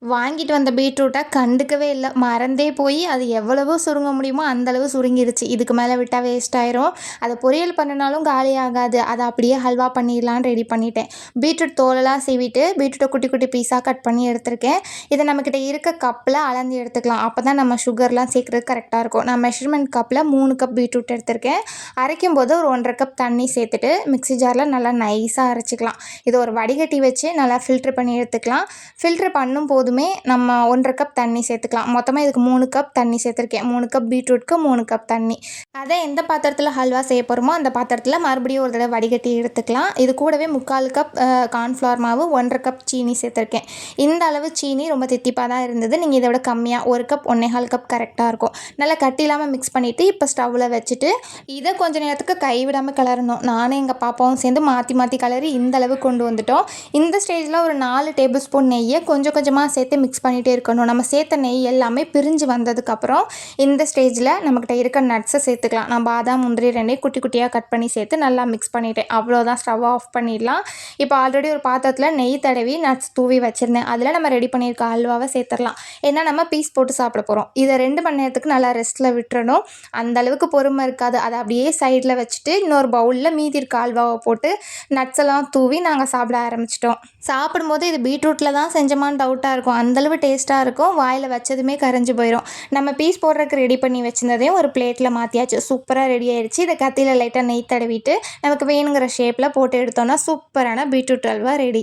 வாங்கிட்டு வந்த பீட்ரூட்ட கண்டுக்கவே இல்ல. மறந்தே போய் அது எவ்வளவோ சுருங்க முடியுமோ அந்த அளவு சுருங்கிருச்சு. இதுக்கு மேல விட்டா வேஸ்ட் ஆயிரும். அத பொரியல் பண்ணுனாலும் காலியாகாது. அத அப்படியே ஹல்வா பண்ணிடலான்னு ரெடி பண்ணிட்டேன். பீட்ரூட் தோலெல்லாம் சீவிட்டு, பீட்ரூட்ட குட்டி குட்டி பீஸா கட் பண்ணி எடுத்திருக்கேன். இத நம்மகிட்ட இருக்க கப்ல அளந்து எடுத்துக்கலாம். அப்பதான் நம்ம சுகர்லாம் சேர்க்கறதுக்கு கரெக்ட்டா இருக்கும். நான் மெஷர்மென்ட் கப்ல 3 கப் பீட்ரூட் எடுத்திருக்கேன். அரைக்கும்போது ஒரு 1 1/2 கப் தண்ணி சேர்த்துட்டு, மிக்ஸி ஜார்ல நல்லா நைஸா அரைச்சுக்கலாம். இத ஒரு வடிகட்டி வச்சு நல்லா ஃபில்டர் பண்ணி எடுத்துக்கலாம். ஃபில்டர் பண்ணும்போதுமே நம்ம 1 1/2 கப் தண்ணி சேர்த்துக்கலாம். மொத்தமா இதுக்கு 3 கப் தண்ணி சேர்த்துருக்கேன். 3 கப் பீட்ரூட்க்கு 3 கப் தண்ணி. அத எந்த பாத்திரத்துல ஹல்வா செய்ய போறோமோ, அந்த பாத்திரத்துல மறுபடியும் ஒரு தடவ வடிகட்டி எடுத்துக்கலாம். இது கூடவே 3/4 கப் கார்ன்ஃப்ளவர் மாவு, 1 1/2 கப் சீனி சேர்த்துருக்கேன். இந்த அளவு சீனி ரொம்ப தித்திப்பா தான் இருந்தது. நீங்க இத விட கம்மியா 1 கப், 1 1/4 கப் கரெக்ட்டா இருக்கும். நல்லா கட்டி இல்லாம மிக்ஸ் பண்ணிட்டு, இப்ப ஸ்டவ்ல வச்சுட்டு, இத கொஞ்ச நேரத்துக்கு கைவிடாம கிளறணும். நானும் எங்க பாப்பாவும் சேர்ந்து மாத்தி மாத்தி கிளறி இந்த அளவு கொண்டு வந்துட்டோம். இந்த ஸ்டேஜ்ல ஒரு 4 டேபிள் ஸ்பூன் நெய்ய கொஞ்சம் கொஞ்சமா சேர்த்து மிக்ஸ் பண்ணிட்டே இருக்கணும். நம்ம சேர்த்த நெய் எல்லாமே பிரிஞ்சு வந்ததுக்கப்புறம் இந்த ஸ்டேஜில் நம்மக்கிட்ட இருக்க நட்ஸை சேர்த்துக்கலாம். நான் பாதாம், முந்திரி 2 குட்டி குட்டியாக கட் பண்ணி சேர்த்து நல்லா மிக்ஸ் பண்ணிட்டேன். அவ்வளோதான், ஸ்டவ் ஆஃப் பண்ணிடலாம். இப்போ ஆல்ரெடி ஒரு பாத்திரத்தில் நெய் தடவி நட்ஸ் தூவி வச்சுருந்தேன். அதில் நம்ம ரெடி பண்ணியிருக்க அல்வாவை சேர்த்துடலாம். ஏன்னா நம்ம பீஸ் போட்டு சாப்பிட போகிறோம். இதை 2 மணி நேரத்துக்கு நல்லா ரெஸ்ட்டில் விட்டுறணும். அந்த அளவுக்கு பொறுமை இருக்காது. அதை அப்படியே சைடில் வச்சுட்டு இன்னொரு பவுலில் மீதி இருக்க அல்வாவை போட்டு நட்ஸ் எல்லாம் தூவி நாங்கள் சாப்பிட ஆரம்பிச்சிட்டோம். சாப்பிடும்போது இது பீட்ரூட்டில் தான் செஞ்சோமான்னு டவுட்டாக இருக்கும். அந்தளவு டேஸ்ட்டாக இருக்கும். வாயில் வச்சதுமே கரைஞ்சி போயிடும். நம்ம பீஸ் போடுறதுக்கு ரெடி பண்ணி வச்சுருந்ததையும் ஒரு பிளேட்டில் மாற்றியாச்சு. சூப்பராக ரெடி ஆயிடுச்சு. இதை கத்தியில் லைட்டாக நெய் தடவிட்டு நமக்கு வேணுங்கிற ஷேப்பில் போட்டு எடுத்தோன்னா சூப்பரான பீட்ரூட் அல்வா ரெடி.